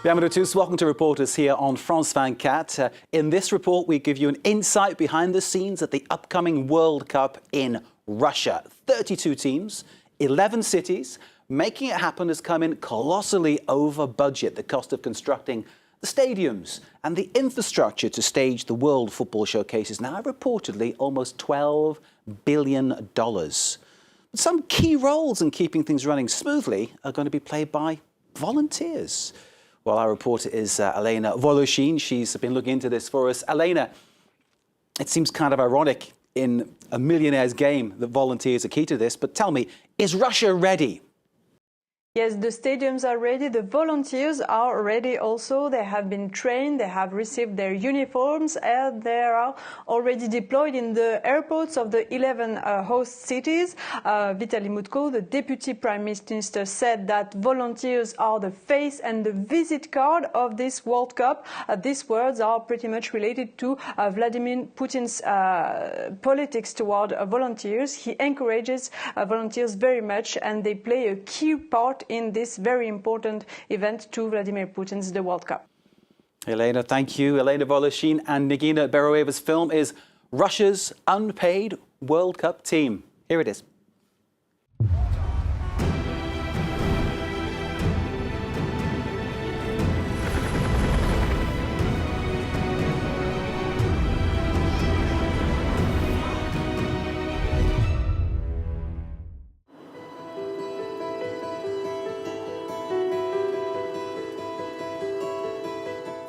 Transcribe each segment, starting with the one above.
Bienvenue à tous. Welcome to Reporters here on France 24. In this report, we give you an insight behind the scenes at the upcoming World Cup in Russia. 32 teams, 11 cities. Making it happen has come in colossally over budget. The cost of constructing the stadiums and the infrastructure to stage the World Football Showcase is now reportedly almost $12 billion. But some key roles in keeping things running smoothly are going to be played by volunteers. Well, our reporter is Elena Voloshin. She's been looking into this for us. Elena, it seems kind of ironic in a millionaire's game that volunteers are key to this, but tell me, is Russia ready? Yes, the stadiums are ready, the volunteers are ready also. They have been trained, they have received their uniforms, and they are already deployed in the airports of the 11 host cities. Vitaly Mutko, the Deputy Prime Minister, said that volunteers are the face and the visit card of this World Cup. These words are pretty much related to Vladimir Putin's politics toward volunteers. He encourages volunteers very much, and they play a key part in this very important event to Vladimir Putin's the World Cup. Elena, thank you. Elena Voloshin, and Nigina Beroeva's film is Russia's Unpaid World Cup Team. Here it is.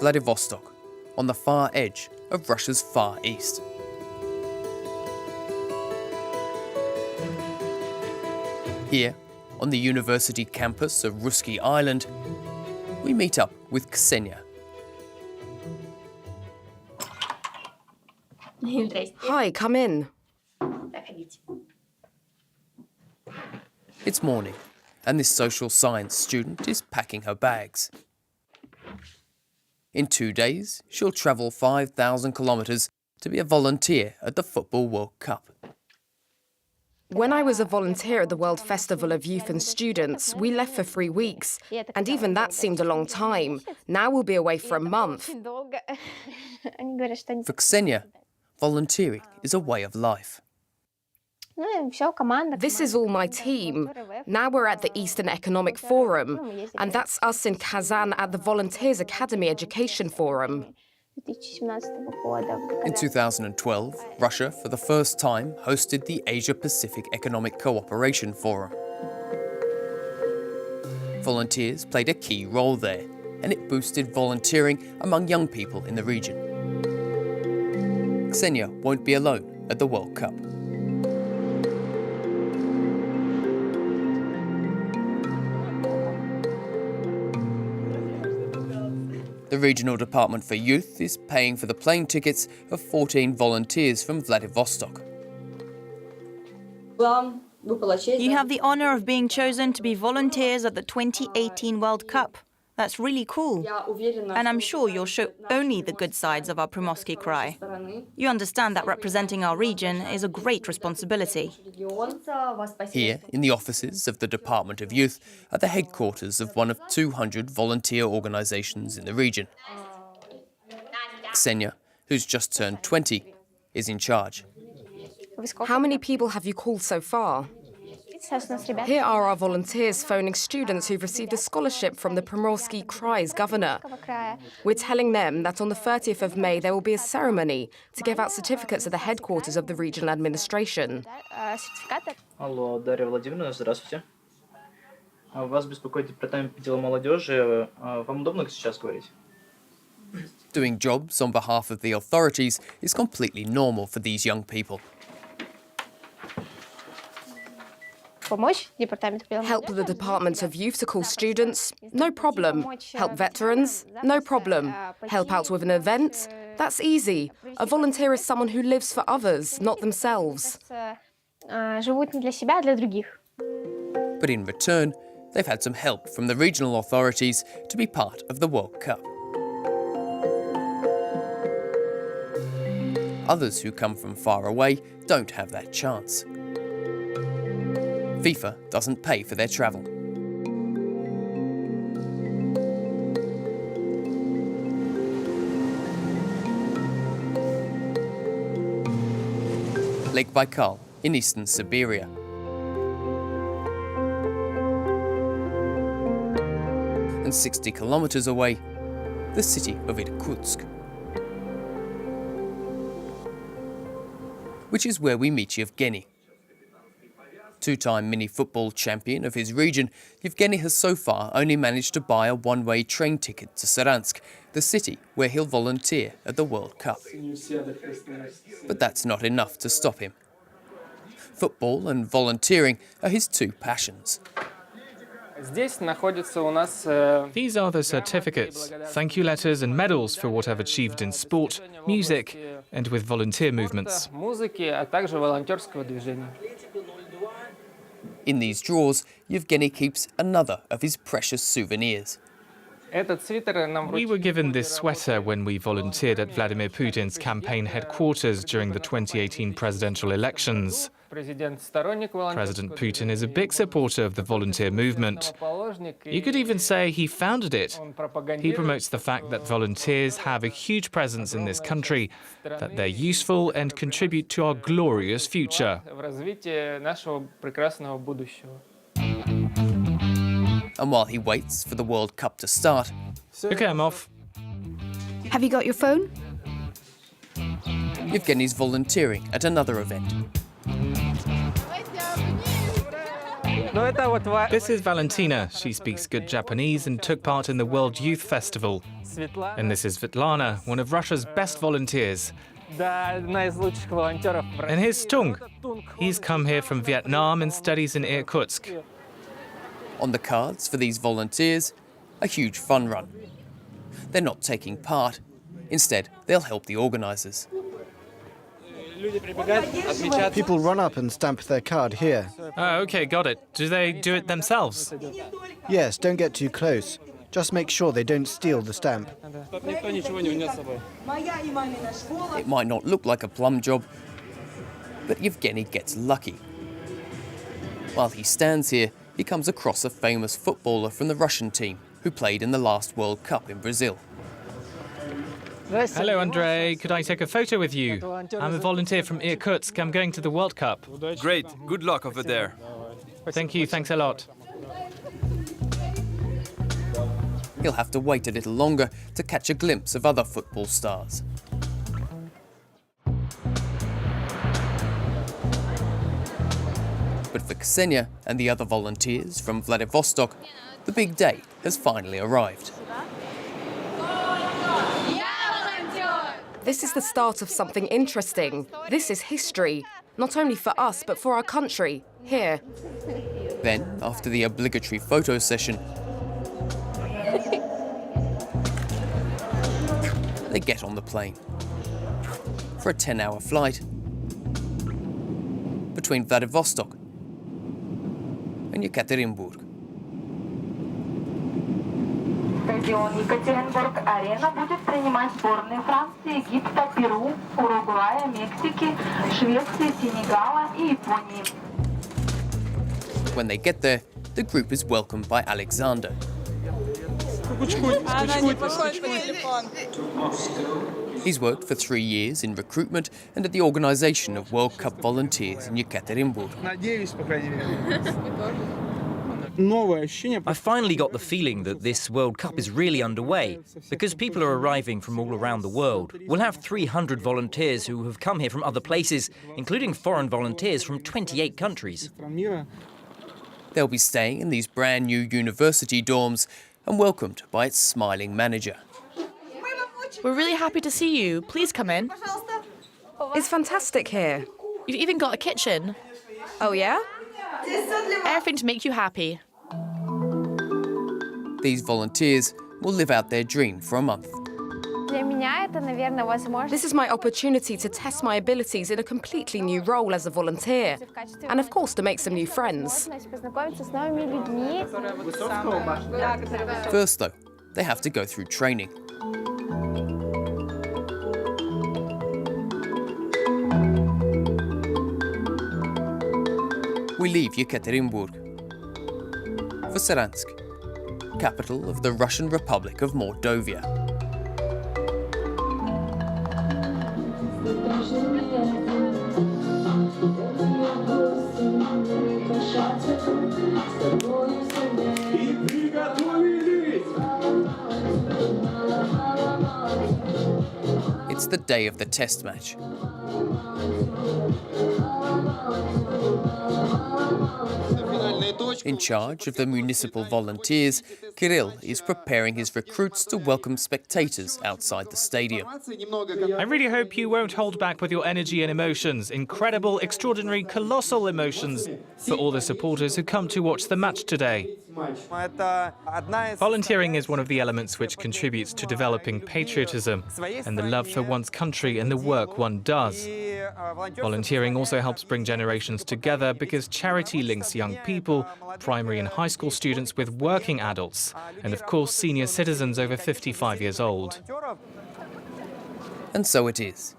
Vladivostok, on the far edge of Russia's Far East. Here, on the university campus of Russky Island, we meet up with Ksenia. Hi, come in. It's morning, and this social science student is packing her bags. In 2 days, she'll travel 5,000 kilometres to be a volunteer at the Football World Cup. When I was a volunteer at the World Festival of Youth and Students, we left for 3 weeks, and even that seemed a long time. Now we'll be away for a month. For Ksenia, volunteering is a way of life. This is all my team. Now we're at the Eastern Economic Forum, and that's us in Kazan at the Volunteers Academy Education Forum. In 2012, Russia, for the first time, hosted the Asia-Pacific Economic Cooperation Forum. Volunteers played a key role there, and it boosted volunteering among young people in the region. Ksenia won't be alone at the World Cup. The Regional Department for Youth is paying for the plane tickets of 14 volunteers from Vladivostok. You have the honor of being chosen to be volunteers at the 2018 World Cup. That's really cool. And I'm sure you'll show only the good sides of our PRIMORSKY KRAI. You understand that representing our region is a great responsibility. Here, in the offices of the Department of Youth, are the headquarters of one of 200 volunteer organisations in the region. Ksenia, who's just turned 20, is in charge. How many people have you called so far? Here are our volunteers phoning students who've received a scholarship from the PRIMORSKY KRAI's governor. We're telling them that on the 30th of May there will be a ceremony to give out certificates at the headquarters of the regional administration. Алло, Дарья Владимировна, здравствуйте. Вас беспокоит департамент по делам молодежи. Вам удобно сейчас говорить? Doing jobs on behalf of the authorities is completely normal for these young people. Help the Department of Youth to call students? No problem. Help veterans? No problem. Help out with an event? That's easy. A volunteer is someone who lives for others, not themselves. But in return, they've had some help from the regional authorities to be part of the World Cup. Others who come from far away don't have that chance. FIFA doesn't pay for their travel. Lake Baikal in eastern Siberia. And 60 kilometers away, the city of Irkutsk, which is where we meet Evgeny. Two-time mini-football champion of his region, Evgeny has so far only managed to buy a one-way train ticket to Saransk, the city where he'll volunteer at the World Cup. But that's not enough to stop him. Football and volunteering are his two passions. These are the certificates, thank you letters and medals for what I've achieved in sport, music and with volunteer movements. In these drawers, Evgeny keeps another of his precious souvenirs. We were given this sweater when we volunteered at Vladimir Putin's campaign headquarters during the 2018 presidential elections. President Putin is a big supporter of the volunteer movement. You could even say he founded it. He promotes the fact that volunteers have a huge presence in this country, that they're useful and contribute to our glorious future. And while he waits for the World Cup to start... OK, I'm off. Have you got your phone? Evgeny's volunteering at another event. This is Valentina. She speaks good Japanese and took part in the World Youth Festival. And this is Svetlana, one of Russia's best volunteers. And here's Stung. He's come here from Vietnam and studies in Irkutsk. On the cards for these volunteers, a huge fun run. They're not taking part. Instead, they'll help the organisers. People run up and stamp their card here. Oh, OK, got it. Do they do it themselves? Yes, don't get too close. Just make sure they don't steal the stamp. It might not look like a plum job, but Evgeny gets lucky. While he stands here, he comes across a famous footballer from the Russian team who played in the last World Cup in Brazil. Hello, Andrei. Could I take a photo with you? I'm a volunteer from Irkutsk. I'm going to the World Cup. Great. Good luck over there. Thank you. Thanks a lot. He'll have to wait a little longer to catch a glimpse of other football stars. But for Ksenia and the other volunteers from Vladivostok, the big day has finally arrived. This is the start of something interesting. This is history, not only for us, but for our country, here. Then, after the obligatory photo session, they get on the plane for a 10-hour flight between Vladivostok and EKATERINBURG. Стадион Екатеринбург-Арена будет принимать сборные Франции, Египта, Перу, Уругвая, Мексики, Швеции, Сенегала и Японии. When they get there, the group is welcomed by Alexander. He's worked for 3 years in recruitment and at the organisation of World Cup volunteers in Yekaterinburg. I finally got the feeling that this World Cup is really underway, because people are arriving from all around the world. We'll have 300 volunteers who have come here from other places, including foreign volunteers from 28 countries. They'll be staying in these brand new university dorms and welcomed by its smiling manager. We're really happy to see you. Please come in. It's fantastic here. You've even got a kitchen. Oh, yeah? Everything to make you happy. These volunteers will live out their dream for a month. This is my opportunity to test my abilities in a completely new role as a volunteer, and of course to make some new friends. First, though, they have to go through training. We leave Yekaterinburg for Saransk, capital of the Russian Republic of Mordovia. It's the day of the test match. In charge of the municipal volunteers, Kirill is preparing his recruits to welcome spectators outside the stadium. I really hope you won't hold back with your energy and emotions. Incredible, extraordinary, colossal emotions for all the supporters who come to watch the match today. Volunteering is one of the elements which contributes to developing patriotism and the love for one's country and the work one does. Volunteering also helps bring generations together because charity links young people, primary and high school students with working adults, and of course senior citizens over 55 years old. And so it is.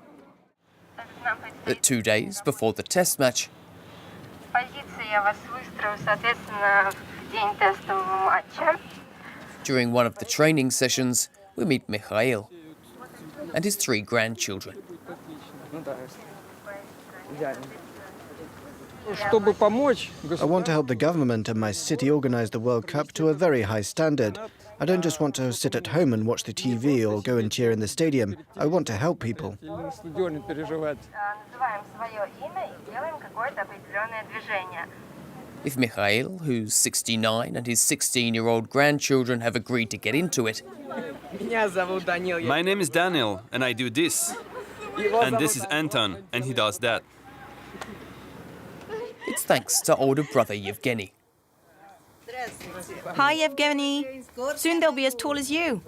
That 2 days before the test match, during one of the training sessions, we meet Mikhail and his 3 grandchildren. I want to help the government and my city organize the World Cup to a very high standard. I don't just want to sit at home and watch the TV or go and cheer in the stadium. I want to help people. If Mikhail, who's 69, and his 16-year-old grandchildren have agreed to get into it... My name is Daniel, and I do this. And this is Anton, and he does that. It's thanks to older brother Evgeny. Hi, Evgeny. Soon they'll be as tall as you.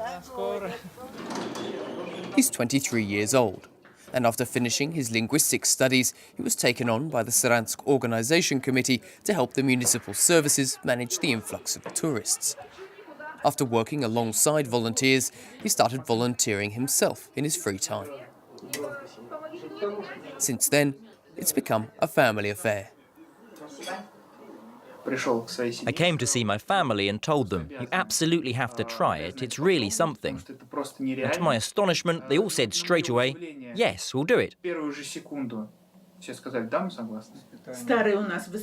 He's 23 years old, and after finishing his linguistics studies, he was taken on by the Saransk Organization Committee to help the municipal services manage the influx of tourists. After working alongside volunteers, he started volunteering himself in his free time. Since then, it's become a family affair. I came to see my family and told them, you absolutely have to try it, it's really something. And to my astonishment, they all said straight away, yes, we'll do it.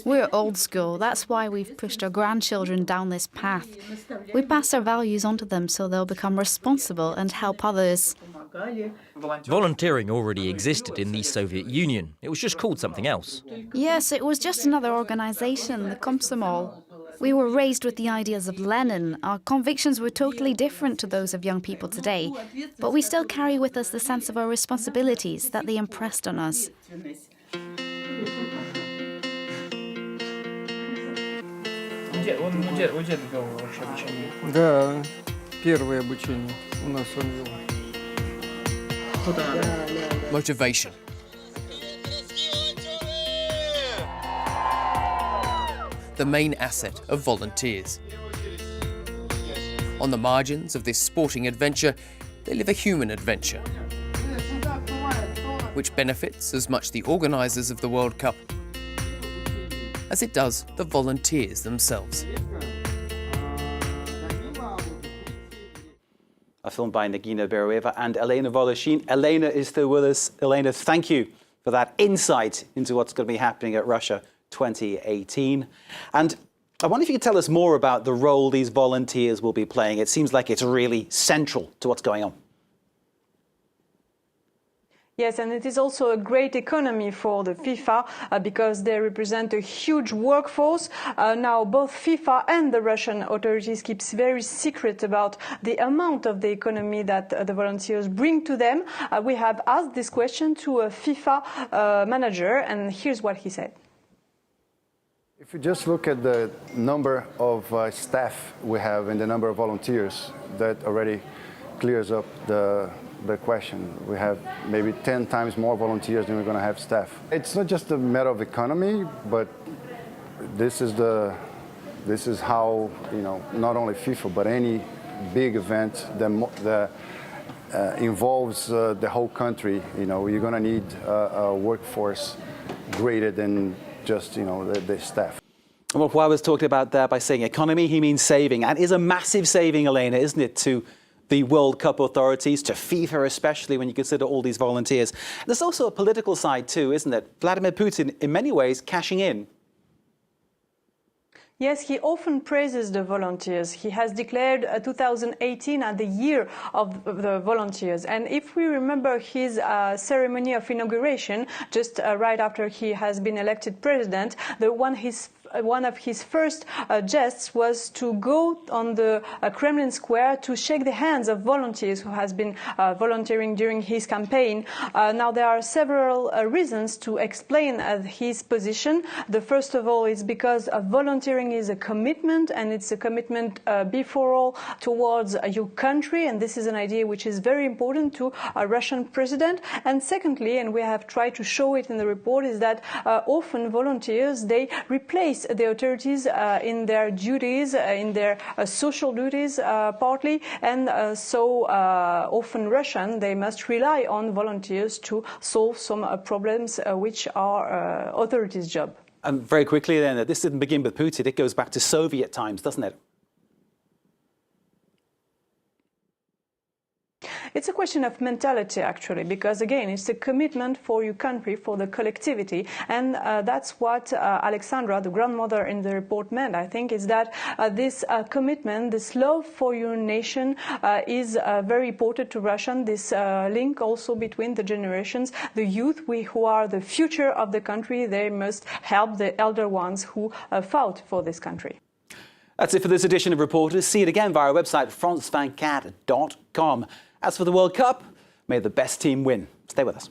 We're old school. That's why we've pushed our grandchildren down this path. We pass our values on to them so they'll become responsible and help others. Volunteering already existed in the Soviet Union. It was just called something else. Yes, it was just another organization, the Komsomol. We were raised with the ideas of Lenin. Our convictions were totally different to those of young people today. But we still carry with us the sense of our responsibilities that they impressed on us. Да, первое обучение у нас он вел. Motivation. The main asset of volunteers. On the margins of this sporting adventure, they live a human adventure, which benefits as much the organisers of the World Cup as it does the volunteers themselves. A film by Nagina Beroeva and Elena Voloshin. Elena is still with us. Elena, thank you for that insight into what's going to be happening at Russia 2018. And I wonder if you could tell us more about the role these volunteers will be playing. It seems like it's really central to what's going on. Yes, and it is also a great economy for the FIFA because they represent a huge workforce. Now, both FIFA and the Russian authorities keep very secret about the amount of the economy that the volunteers bring to them. We have asked this question to a FIFA manager, and here's what he said. If you just look at the number of staff we have and the number of volunteers, that already clears up the question. We have maybe 10 times more volunteers than we're going to have staff. It's not just a matter of economy, but this is how, you know, not only FIFA, but any big event that involves the whole country, you know, you're going to need a workforce greater than just, you know, the staff. Well, Hua was talking about there by saying economy, he means saving. And is a massive saving, Elena, isn't it, to the World Cup authorities, to FIFA especially, when you consider all these volunteers. There's also a political side too, isn't it? Vladimir Putin, in many ways, cashing in. Yes, he often praises the volunteers. He has declared 2018 as the year of the volunteers. And if we remember his ceremony of inauguration, just right after he has been elected president, one of his first gests was to go on the Kremlin Square to shake the hands of volunteers who has been volunteering during his campaign. Now, there are several reasons to explain his position. The first of all is because volunteering is a commitment, and it's a commitment before all towards your country, and this is an idea which is very important to a Russian president. And secondly, and we have tried to show it in the report, is that often volunteers, they replace the authorities in their duties, in their social duties partly, and so often Russian, they must rely on volunteers to solve some problems which are authorities' job. And very quickly then, this didn't begin with Putin, it goes back to Soviet times, doesn't it? It's a question of mentality, actually, because, again, it's a commitment for your country, for the collectivity, and that's what Alexandra, the grandmother in the report, meant, I think, is that this commitment, this love for your nation is very important to Russian, this link also between the generations. The youth, who are the future of the country, they must help the elder ones who fought for this country. That's it for this edition of Reporters. See it again via our website, France24.com. As for the World Cup, may the best team win. Stay with us.